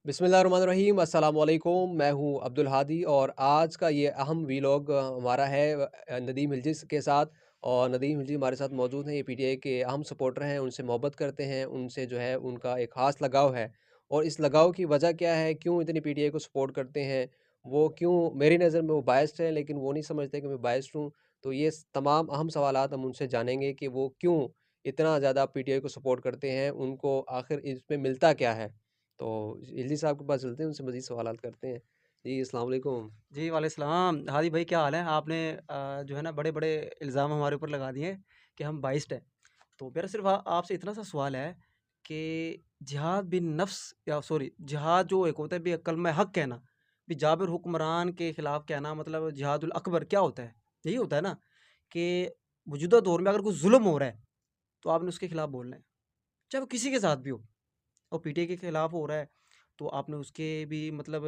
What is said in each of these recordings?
बिस्मिल्लाहिर्रहमानिर्रहीम अस्सलाम वालेकुम। मैं हूँ अब्दुल हादी और आज का ये अहम वीलॉग हमारा है नदीम हिल्जिस के साथ। और नदीम हिल्जी हमारे साथ मौजूद हैं। ये पीटीआई के अहम सपोर्टर हैं, उनसे मोहब्बत करते हैं, उनसे जो है उनका एक ख़ास लगाव है। और इस लगाव की वजह क्या है, क्यों इतनी पीटीआई को सपोर्ट करते हैं, वो क्यों मेरी नज़र में वो बायस्ड हैं लेकिन वो नहीं समझते कि मैं बायस्ड हूँ। तो ये तमाम अहम सवालात हम उनसे जानेंगे कि वो क्यों इतना ज़्यादा पीटीआई को सपोर्ट करते हैं, उनको आखिर इसमें मिलता क्या है। तो हिल्जी साहब के पास चलते हैं, उनसे मज़ीद सवालात करते हैं। जी, अस्सलाम वालेकुम। जी, वालेसलाम। हादी भाई क्या हाल है? आपने जो है ना बड़े-बड़े इल्ज़ाम हमारे ऊपर लगा दिए कि हम बाइस्ड हैं। तो मेरा सिर्फ़ आपसे इतना सा सवाल है कि जिहाद बिन नफ्स या सॉरी जिहाद जो एक होता है कलमा हक़ कहना, जाबिर हुक्मरान के खिलाफ़ कहना मतलब जिहादुल अकबर क्या होता है? यही होता है ना कि मौजूदा दौर में अगर कोई ज़ुल्म हो रहा है, तो आपने उसके खिलाफ़ बोलना है, चाहे वो किसी के साथ भी हो। और पीटीआई के खिलाफ हो रहा है, तो आपने उसके भी मतलब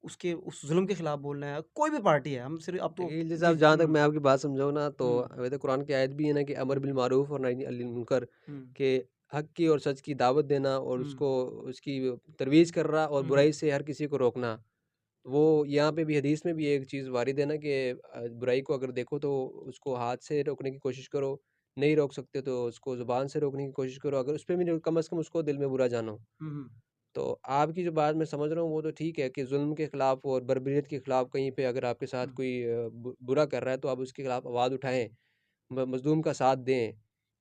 उसके उस ज़ुल्म के खिलाफ बोलना है। कोई भी पार्टी है, हम सिर्फ़ अब तो देखिए हिल्जी जी साहब, जहाँ तक हुँ, मैं आपकी बात समझाऊँ ना, तो हुँ, वैसे कुरान की आयत भी है ना कि अमर बिल मारूफ और नही अनिल मुनकर, हुँ, के हक़ की और सच की दावत देना और हुँ, उसको उसकी तरवीज करना और हुँ, बुराई से हर किसी को रोकना। वो यहाँ पे भी हदीस में भी एक चीज़ वारिद है ना कि बुराई को अगर देखो तो उसको हाथ से रोकने की कोशिश करो, नहीं रोक सकते तो उसको ज़ुबान से रोकने की कोशिश करो, अगर उसपे भी नहीं कम से कम उसको दिल में बुरा जानो। हुँ, हुँ, तो आपकी जो बात मैं समझ रहा हूँ वो तो ठीक है कि ज़ुल्म के खिलाफ़ और बर्बरियत के खिलाफ़ कहीं पे अगर आपके साथ हुँ, कोई बुरा कर रहा है तो आप उसके खिलाफ़ आवाज़ उठाएँ, मज़लूम का साथ दें।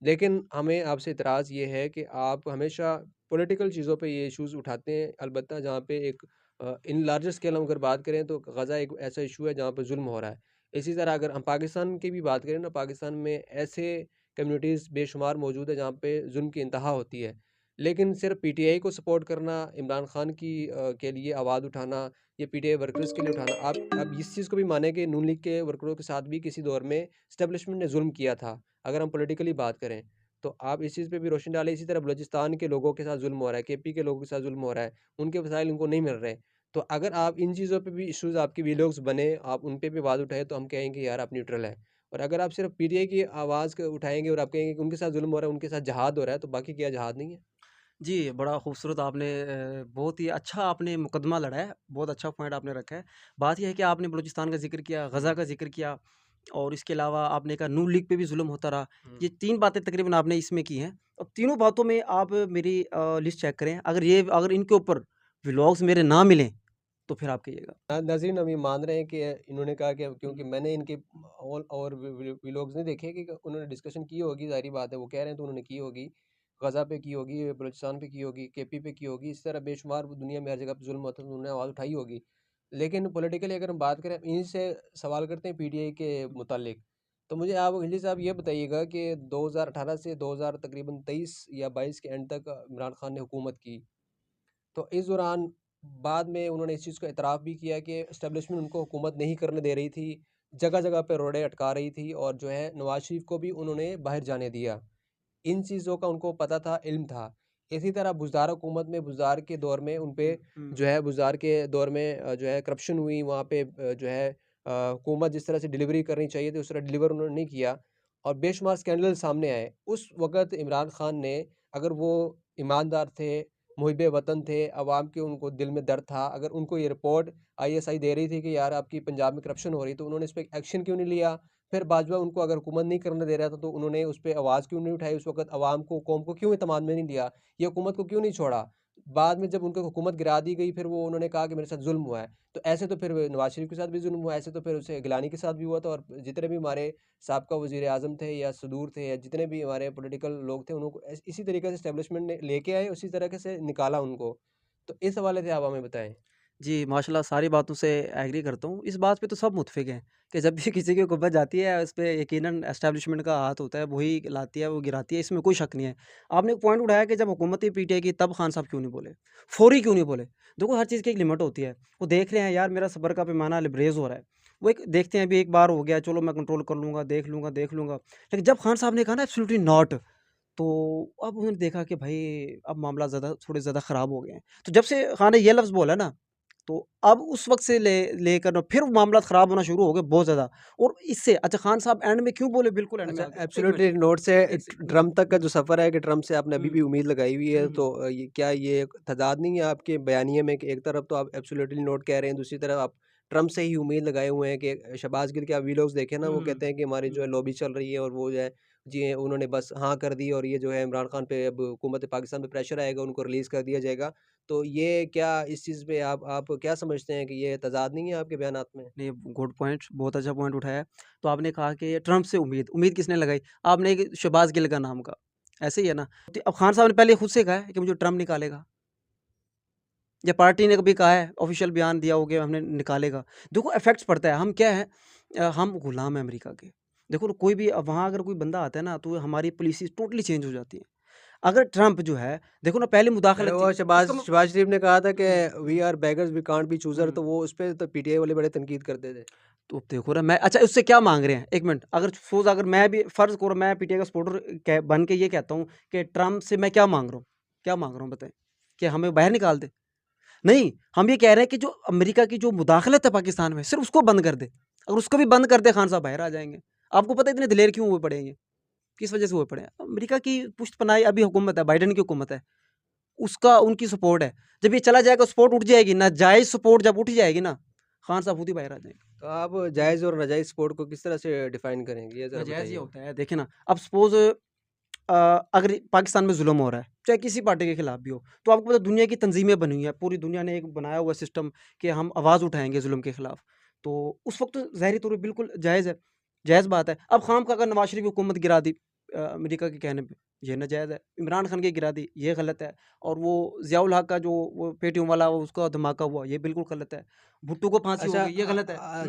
लेकिन हमें आपसे इतराज़ ये है कि आप हमेशा पॉलिटिकल चीज़ों पे ये इश्यूज़ उठाते हैं, अलबत्ता जहाँ पे एक इन लार्जर स्केल हम अगर बात करें तो गज़ा एक ऐसा इश्यू है जहाँ पे ज़ुल्म हो रहा है। इसी तरह अगर हम पाकिस्तान की भी बात करें ना, पाकिस्तान में ऐसे कम्युनिटीज़ बेशुमार मौजूद है जहाँ पे ज़ुल्म की इंतहा होती है। लेकिन सिर्फ़ पीटीआई को सपोर्ट करना, इमरान खान की के लिए आवाज़ उठाना, ये पीटीआई वर्कर्स के लिए उठाना, आप अब इस चीज़ को भी माने कि नून लीग के वर्करों के साथ भी किसी दौर में एस्टेब्लिशमेंट ने ज़ुल्म किया था, अगर हम पॉलिटिकली बात करें। तो आप इस चीज़ पे भी रोशनी डालें। इसी तरह बलूचिस्तान के लोगों के साथ ज़ुल्म हो रहा है, केपी के लोगों के साथ ज़ुल्म हो रहा है, उनके वसाइल उनको नहीं मिल रहे। तो अगर आप इन चीज़ों पे भी इश्यूज़ आपके वीलॉग्स बने, आप उन पे भी आवाज़ उठाएँ तो हम कहेंगे यार आप न्यूट्रल हैं। और अगर आप सिर्फ़ पीटीआई की आवाज़ क उठाएँगे और आप कहेंगे कि उनके साथ ज़ुल्म हो रहा है, उनके साथ जहाद हो रहा है, तो बाकी क्या जहाद नहीं है? जी, बड़ा खूबसूरत आपने बहुत ही अच्छा आपने मुकदमा लड़ा है, बहुत अच्छा पॉइंट आपने रखा है। बात ये है कि आपने बलूचिस्तान का ज़िक्र किया, गज़ा हुँ, का ज़िक्र किया और इसके अलावा आपने कहा नून लीग पे भी ज़ुल्म होता रहा। ये हुँ। 3 बातें तकरीबन आपने इसमें की हैं। अब तीनों बातों में आप मेरी लिस्ट चेक करें, अगर इनके ऊपर व्लॉग्स मेरे ना मिलें, तो फिर आप कहिएगा। नाज़रीन हम ये मान रहे हैं कि इन्होंने कहा कि क्योंकि हुँ, मैंने इनके ऑल और व्लॉग्स नहीं देखे कि उन्होंने डिस्कशन की होगी, ज़ाहिर-सी बात है वो कह रहे हैं तो उन्होंने की होगी। गज़ा पे की होगी, बलूचिस्तान पे की होगी, केपी पे की होगी, इस तरह बेशुमार दुनिया में हर जगह पे ज़ुल्म होता है तो उन्होंने आवाज़ उठाई होगी। लेकिन पॉलिटिकली अगर हम बात करें, इन्हीं से सवाल करते हैं पीटीआई के हुँ। मुतालिक। तो मुझे आप हिल्ली साहब ये बताइएगा कि 2018 से 2000 तकरीबन 23 या 22 के एंड तक इमरान खान ने हुकूमत की। तो इस दौरान बाद में उन्होंने इस चीज़ को एतराफ़ भी किया कि एस्टेब्लिशमेंट उनको हुकूमत नहीं करने दे रही थी, जगह-जगह पे रोड़े अटका रही थी और जो है नवाज़ शरीफ को भी उन्होंने बाहर जाने दिया। इन चीज़ों का उनको पता था, इल्म था। इसी तरह बुज़दार हुकूमत में बुज़दार के दौर में उन पे हुँ, हुँ, जो है बुज़दार के दौर में जो है करप्शन हुई, वहाँ पे जो है हुकूमत जिस तरह से डिलीवरी करनी चाहिए थी, उस तरह डिलीवर उन्होंने नहीं किया और बेशुमार स्कैंडल सामने आए। उस वक़्त इमरान खान ने, अगर वो ईमानदार थे, मुहिब वतन थे, अवाम के उनको दिल में दर्द था, अगर उनको ये रिपोर्ट आईएसआई दे रही थी कि यार आपकी पंजाब में करप्शन हो रही है, तो उन्होंने इस पे एक्शन क्यों नहीं लिया? फिर बाजवा उनको अगर हुकूमत नहीं करने दे रहा था, तो उन्होंने उस पे आवाज़ क्यों नहीं उठाई? उस वक़्त अवाम को, कौम को क्यों एतमाद में नहीं लिया? ये हुकूमत को क्यों नहीं छोड़ा? बाद में जब उनको हुकूमत गिरा दी गई, फिर वो उन्होंने कहा कि मेरे साथ ज़ुल्म हुआ है। तो ऐसे तो फिर नवाज़ शरीफ के साथ भी ज़ुल्म हुआ, ऐसे तो फिर उसे गिलानी के साथ भी हुआ था और जितने भी हमारे साबका वज़ीर-ए-आज़म थे या सदूर थे या जितने भी हमारे पॉलिटिकल लोग थे, उनको इसी तरीके से एस्टेब्लिशमेंट ने लेके आए, उसी तरीके से निकाला उनको। तो इस हवाले से आप हमें बताएँ? जी, माशाल्लाह सारी बातों से एग्री करता हूँ। इस बात पे तो सब मुत्फ़िक हैं कि जब भी किसी की हुकूमत जाती है, उस पे यकीनन एस्टेब्लिशमेंट का हाथ होता है, वही लाती है, वो गिराती है, इसमें कोई शक नहीं है। आपने एक पॉइंट उठाया कि जब हुकूमत ही पीटीआई की तब खान साहब क्यों नहीं बोले? फौरी क्यों नहीं बोले? देखो हर चीज़ की एक लिमिट होती है। वो देख रहे हैं यार मेरा सब्र का पैमाना लबरेज़ हो रहा है। वो एक देखते हैं अभी एक बार हो गया, चलो मैं कंट्रोल कर लूँगा, देख लूँगा। लेकिन जब खान साहब ने कहा ना एब्सोल्यूटली नॉट, तो अब उन्होंने देखा कि भाई अब मामला ज़्यादा थोड़े ज़्यादा ख़राब हो गए हैं। तो जब से खान ने ये लफ़्ज़ बोला ना, तो अब उस वक़्त से लेकर ना फिर मामला ख़राब होना शुरू हो गए बहुत ज़्यादा। और इससे अच्छा खान साहब एंड में क्यों बोले बिल्कुल एंड में अच्छा, आके? 1 मिनट एब्सोल्युटली नोट से एक से ट्रम्प तक का जो सफ़र है कि ट्रम्प से आपने अभी हुँ, भी उम्मीद लगाई हुई है, हुँ, तो ये क्या ये एक तज़ाद नहीं है आपके बयानिए में कि एक तरफ तो आप एब्सोल्युटली नोट कह रहे हैं, दूसरी तरफ आप ट्रम्प से ही उम्मीद लगाए हुए हैं कि शहबाज़ गिल के आप वीडियोज़ देखें ना, हुँ, वो हुँ, कहते हैं कि हमारी जो हुँ, है लॉबी चल रही है और वो जो है जी, उन्होंने बस हाँ कर दी और ये जो है इमरान खान पे अब हुकूमत पाकिस्तान पे प्रेशर आएगा, उनको रिलीज़ कर दिया जाएगा। तो ये क्या इस चीज़ पे आप क्या समझते हैं कि ये तज़ाद नहीं है आपके बयानात में? नहीं गुड पॉइंट, बहुत अच्छा पॉइंट उठाया है। तो आपने कहा कि ट्रम्प से उम्मीद, उम्मीद किसने लगाई? आपने एक शहबाज़ गिल का नाम कहा, ऐसे ही है ना? तो अब खान साहब ने पहले खुद से कहा है कि मुझे ट्रम्प निकालेगा। या पार्टी ने कभी कहा है, ऑफ़िशियल बयान दिया हो कि हमने निकालेगा। देखो इफ़ेक्ट्स पड़ता है, हम क्या हैं हम गुलाम हैं अमेरिका के। देखो कोई भी वहाँ अगर कोई बंदा आता है ना, तो हमारी पॉलिसीज़ टोटली चेंज हो जाती हैं। अगर ट्रम्प जो है, देखो ना पहले अरे मुदाखलत थी, वो शहबाज़ उसका म शहबाज़ शरीफ ने कहा था कि hmm, we hmm, are beggars we can't be chooser, hmm. तो वो उसपे तो पीटीआई वाले बड़े तनकीद करते थे। तो देखो ना मैं अच्छा उससे क्या माँग रहे हैं? 1 मिनट अगर सपोज़ अगर मैं भी फ़र्ज़ करो मैं पीटीआई का सपोर्टर कह बन के ये कहता हूँ कि ट्रम्प से मैं क्या माँग रहा हूँ? क्या माँग रहा हूँ बताएँ? कि हमें बाहर निकाल दे? नहीं, हम ये कह रहे हैं कि जो अमेरिका की जो मुदाखलत है पाकिस्तान में, सिर्फ़ उसको बंद कर दे। अगर उसको भी बंद कर दे, खान साहब बाहर आ जाएँगे। आपको पता है इतने दिलेर क्यों हुए पड़े हैं ये? किस वजह से हुए पड़े हैं? अमेरिका की पुश्तपनाही अभी हुकूमत है, बाइडेन की हुकूमत है, उसका उनकी सपोर्ट है। जब ये चला जाएगा सपोर्ट उठ जाएगी, नाजायज़ सपोर्ट जब उठ जाएगी ना, खान साहब खुद ही बाहर आ जाएँगे। तो आप हुँ। जायज़ और नाजायज़ सपोर्ट को किस तरह से डिफ़ाइन करेंगे? ये ज़रा नाजायज़ ये बताइए? होता है, देखिए ना, अब सपोज़ अगर पाकिस्तान में ज़ुल्म हो रहा है, चाहे किसी पार्टी के खिलाफ भी हो, तो आपको पता है दुनिया की तंज़ीमें बनी हुई हैं, पूरी दुनिया ने एक बनाया हुआ सिस्टम कि हम आवाज़ उठाएँगे ज़ुल्म के खिलाफ। तो उस वक़्त ज़ाहिरी तौर पे बिल्कुल जायज़ है, जायज़ बात है। अब ख़ामख़ा अगर नवाज़ शरीफ हुकूमत गिरा दी अमेरिका के कहने पे, ये नाजायज़ है। इमरान खान की गिरा दी, ये गलत है। और वो ज़ियाउल हक का जो वो पेटियों वाला उसका धमाका हुआ, ये बिल्कुल गलत है। भुट्टो को फांसी हो अच्छा गई, ये गलत है। अच्छा